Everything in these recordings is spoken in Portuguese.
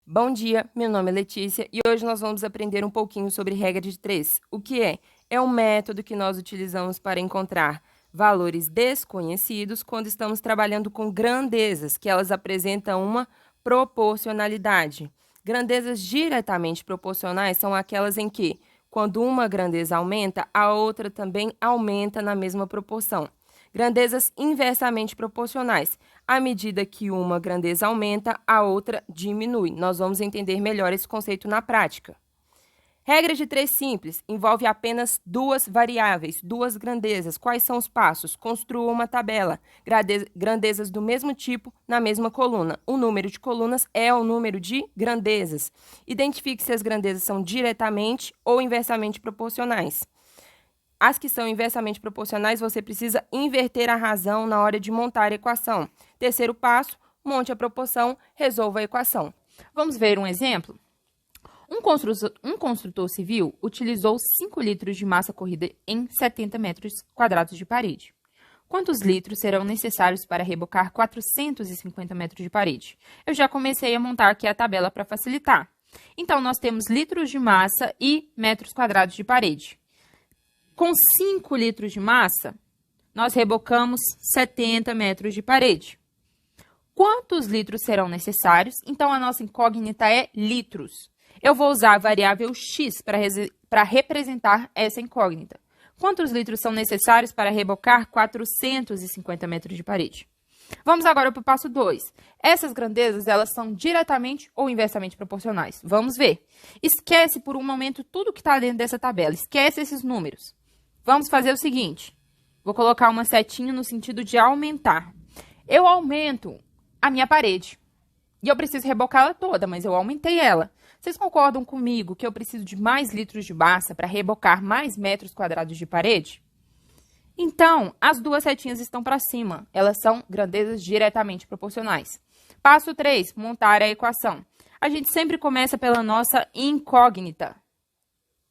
Bom dia, meu nome é Letícia e hoje nós vamos aprender um pouquinho sobre regra de 3. O que é? É um método que nós utilizamos para encontrar valores desconhecidos quando estamos trabalhando com grandezas, que elas apresentam uma proporcionalidade. Grandezas diretamente proporcionais são aquelas em que, quando uma grandeza aumenta, a outra também aumenta na mesma proporção. Grandezas inversamente proporcionais. À medida que uma grandeza aumenta, a outra diminui. Nós vamos entender melhor esse conceito na prática. Regra de 3 simples. Envolve apenas duas variáveis, duas grandezas. Quais são os passos? Construa uma tabela. Grandezas do mesmo tipo na mesma coluna. O número de colunas é o número de grandezas. Identifique se as grandezas são diretamente ou inversamente proporcionais. As que são inversamente proporcionais, você precisa inverter a razão na hora de montar a equação. Terceiro passo, monte a proporção, resolva a equação. Vamos ver um exemplo? Um construtor civil utilizou 5 litros de massa corrida em 70 metros quadrados de parede. Quantos litros serão necessários para rebocar 450 metros de parede? Eu já comecei a montar aqui a tabela para facilitar. Então, nós temos litros de massa e metros quadrados de parede. Com 5 litros de massa, nós rebocamos 70 metros de parede. Quantos litros serão necessários? Então, a nossa incógnita é litros. Eu vou usar a variável x para representar essa incógnita. Quantos litros são necessários para rebocar 450 metros de parede? Vamos agora para o passo 2. Essas grandezas, elas são diretamente ou inversamente proporcionais. Vamos ver. Esquece por um momento tudo que está dentro dessa tabela. Esquece esses números. Vamos fazer o seguinte, vou colocar uma setinha no sentido de aumentar. Eu aumento a minha parede e eu preciso rebocá-la toda, mas eu aumentei ela. Vocês concordam comigo que eu preciso de mais litros de massa para rebocar mais metros quadrados de parede? Então, as duas setinhas estão para cima, elas são grandezas diretamente proporcionais. Passo 3, montar a equação. A gente sempre começa pela nossa incógnita.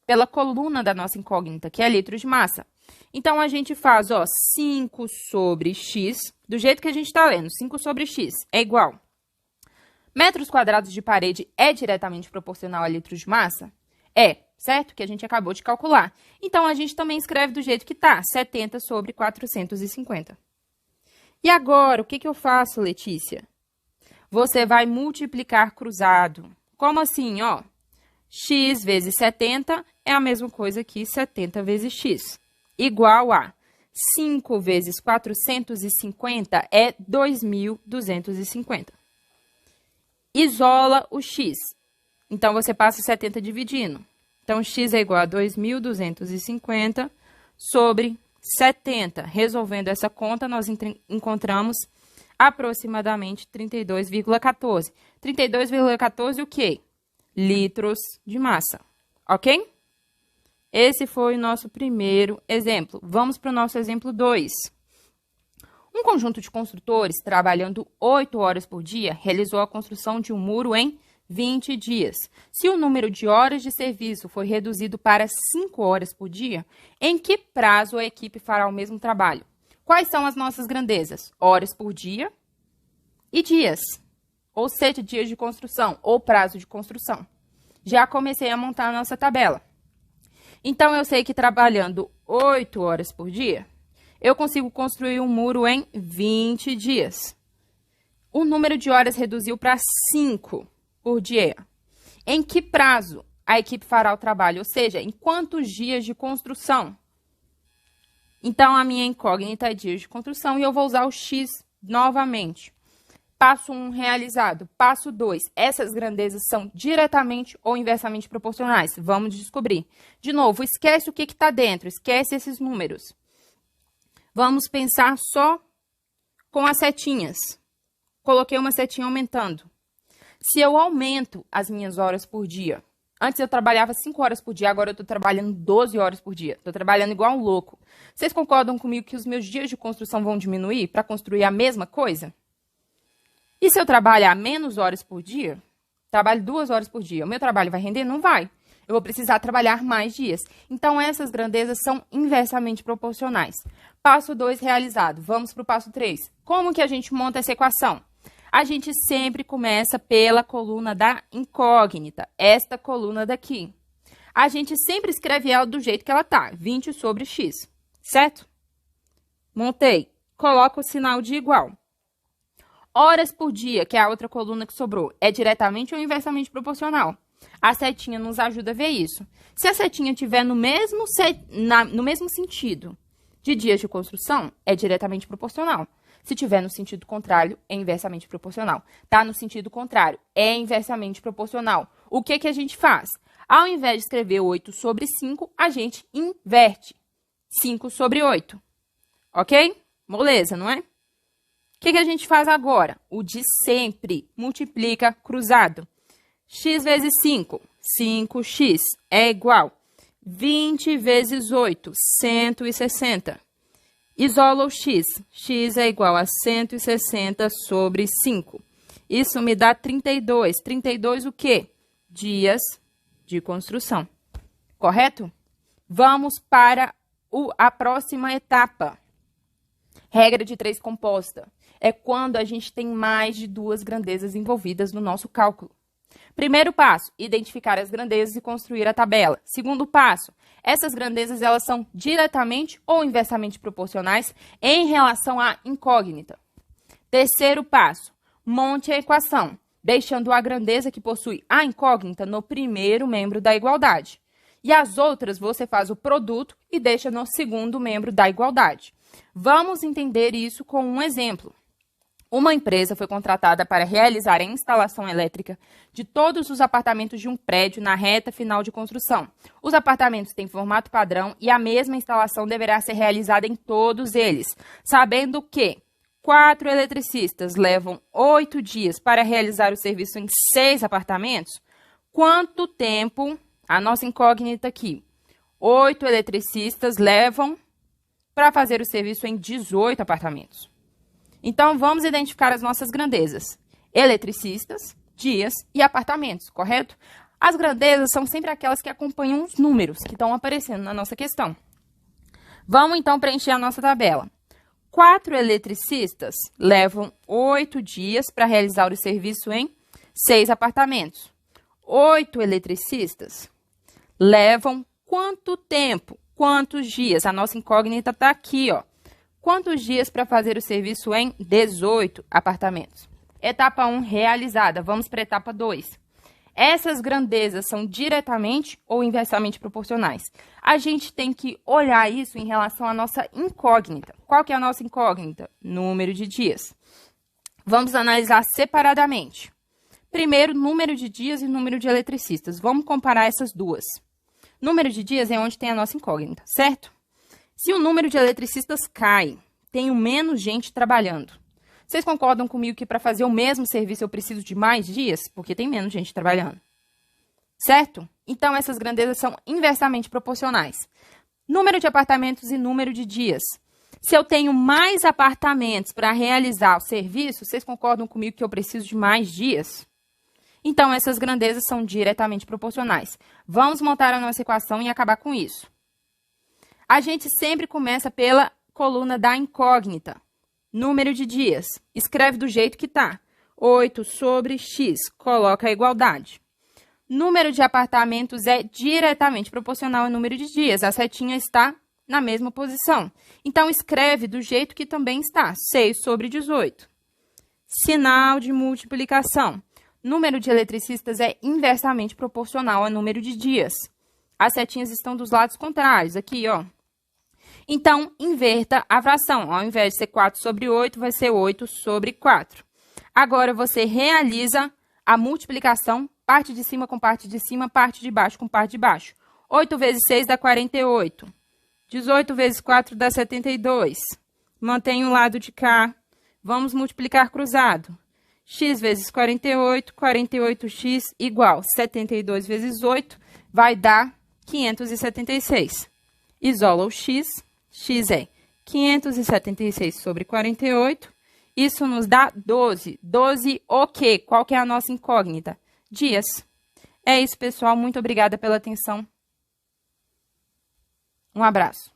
Pela coluna da nossa incógnita, que é litros de massa. Então, a gente faz, 5 sobre x, do jeito que a gente está lendo, 5 sobre x é igual. Metros quadrados de parede é diretamente proporcional a litros de massa? É, certo? Que a gente acabou de calcular. Então, a gente também escreve do jeito que está, 70 sobre 450. E agora, o que eu faço, Letícia? Você vai multiplicar cruzado. Como assim, x vezes 70 é a mesma coisa que 70 vezes x, igual a 5 vezes 450 é 2.250. Isola o x. Então, você passa 70 dividindo. Então, x é igual a 2.250 sobre 70. Resolvendo essa conta, nós encontramos aproximadamente 32,14. 32,14 o quê? Litros de massa, ok? Esse foi o nosso primeiro exemplo. Vamos para o nosso exemplo 2. Um conjunto de construtores, trabalhando 8 horas por dia, realizou a construção de um muro em 20 dias. Se o número de horas de serviço for reduzido para 5 horas por dia, em que prazo a equipe fará o mesmo trabalho? Quais são as nossas grandezas? Horas por dia e dias. Ou seja, dias de construção, ou prazo de construção. Já comecei a montar a nossa tabela. Então, eu sei que trabalhando 8 horas por dia, eu consigo construir um muro em 20 dias. O número de horas reduziu para 5 por dia. Em que prazo a equipe fará o trabalho? Ou seja, em quantos dias de construção? Então, a minha incógnita é dias de construção e eu vou usar o x novamente. Passo 1 realizado. Passo 2. Essas grandezas são diretamente ou inversamente proporcionais. Vamos descobrir. De novo, esquece o que está dentro. Esquece esses números. Vamos pensar só com as setinhas. Coloquei uma setinha aumentando. Se eu aumento as minhas horas por dia, antes eu trabalhava 5 horas por dia, agora eu estou trabalhando 12 horas por dia. Estou trabalhando igual um louco. Vocês concordam comigo que os meus dias de construção vão diminuir para construir a mesma coisa? E se eu trabalhar menos horas por dia, trabalho 2 horas por dia, o meu trabalho vai render? Não vai. Eu vou precisar trabalhar mais dias. Então, essas grandezas são inversamente proporcionais. Passo 2 realizado. Vamos para o passo 3. Como que a gente monta essa equação? A gente sempre começa pela coluna da incógnita, esta coluna daqui. A gente sempre escreve ela do jeito que ela tá, 20 sobre x, certo? Montei, coloco o sinal de igual. Horas por dia, que é a outra coluna que sobrou, é diretamente ou inversamente proporcional? A setinha nos ajuda a ver isso. Se a setinha estiver no mesmo sentido de dias de construção, é diretamente proporcional. Se tiver no sentido contrário, é inversamente proporcional. Tá no sentido contrário, é inversamente proporcional. O que a gente faz? Ao invés de escrever 8 sobre 5, a gente inverte. 5 sobre 8. Ok? Moleza, não é? O que a gente faz agora? O de sempre. Multiplica cruzado. X vezes 5. 5x é igual. 20 vezes 8. 160. Isola o x. X é igual a 160 sobre 5. Isso me dá 32. 32 o quê? Dias de construção. Correto? Vamos para a próxima etapa. Regra de 3 composta. É quando a gente tem mais de 2 grandezas envolvidas no nosso cálculo. Primeiro passo, identificar as grandezas e construir a tabela. Segundo passo, essas grandezas elas são diretamente ou inversamente proporcionais em relação à incógnita. Terceiro passo, monte a equação, deixando a grandeza que possui a incógnita no primeiro membro da igualdade. E as outras você faz o produto e deixa no segundo membro da igualdade. Vamos entender isso com um exemplo. Uma empresa foi contratada para realizar a instalação elétrica de todos os apartamentos de um prédio na reta final de construção. Os apartamentos têm formato padrão e a mesma instalação deverá ser realizada em todos eles, sabendo que 4 eletricistas levam 8 dias para realizar o serviço em 6 apartamentos. Quanto tempo, a nossa incógnita aqui, 8 eletricistas levam para fazer o serviço em 18 apartamentos? Então, vamos identificar as nossas grandezas. Eletricistas, dias e apartamentos, correto? As grandezas são sempre aquelas que acompanham os números que estão aparecendo na nossa questão. Vamos, então, preencher a nossa tabela. 4 eletricistas levam 8 dias para realizar o serviço em 6 apartamentos. 8 eletricistas levam quanto tempo? Quantos dias? A nossa incógnita está aqui, ó. Quantos dias para fazer o serviço em 18 apartamentos? Etapa 1 realizada. Vamos para a etapa 2. Essas grandezas são diretamente ou inversamente proporcionais? A gente tem que olhar isso em relação à nossa incógnita. Qual que é a nossa incógnita? Número de dias. Vamos analisar separadamente. Primeiro, número de dias e número de eletricistas. Vamos comparar essas duas. Número de dias é onde tem a nossa incógnita, certo? Se o número de eletricistas cai, tenho menos gente trabalhando. Vocês concordam comigo que para fazer o mesmo serviço eu preciso de mais dias? Porque tem menos gente trabalhando. Certo? Então, essas grandezas são inversamente proporcionais. Número de apartamentos e número de dias. Se eu tenho mais apartamentos para realizar o serviço, vocês concordam comigo que eu preciso de mais dias? Então, essas grandezas são diretamente proporcionais. Vamos montar a nossa equação e acabar com isso. A gente sempre começa pela coluna da incógnita. Número de dias. Escreve do jeito que está. 8 sobre x. Coloca a igualdade. Número de apartamentos é diretamente proporcional ao número de dias. A setinha está na mesma posição. Então, escreve do jeito que também está. 6 sobre 18. Sinal de multiplicação. Número de eletricistas é inversamente proporcional ao número de dias. As setinhas estão dos lados contrários. Aqui, ó. Então, inverta a fração. Ao invés de ser 4 sobre 8, vai ser 8 sobre 4. Agora, você realiza a multiplicação, parte de cima com parte de cima, parte de baixo com parte de baixo. 8 vezes 6 dá 48. 18 vezes 4 dá 72. Mantém o lado de cá. Vamos multiplicar cruzado. X vezes 48, 48x igual 72 vezes 8, vai dar 576. Isola o x. X é 576 sobre 48. Isso nos dá 12. 12 o quê? Qual que é a nossa incógnita? Dias. É isso, pessoal. Muito obrigada pela atenção. Um abraço.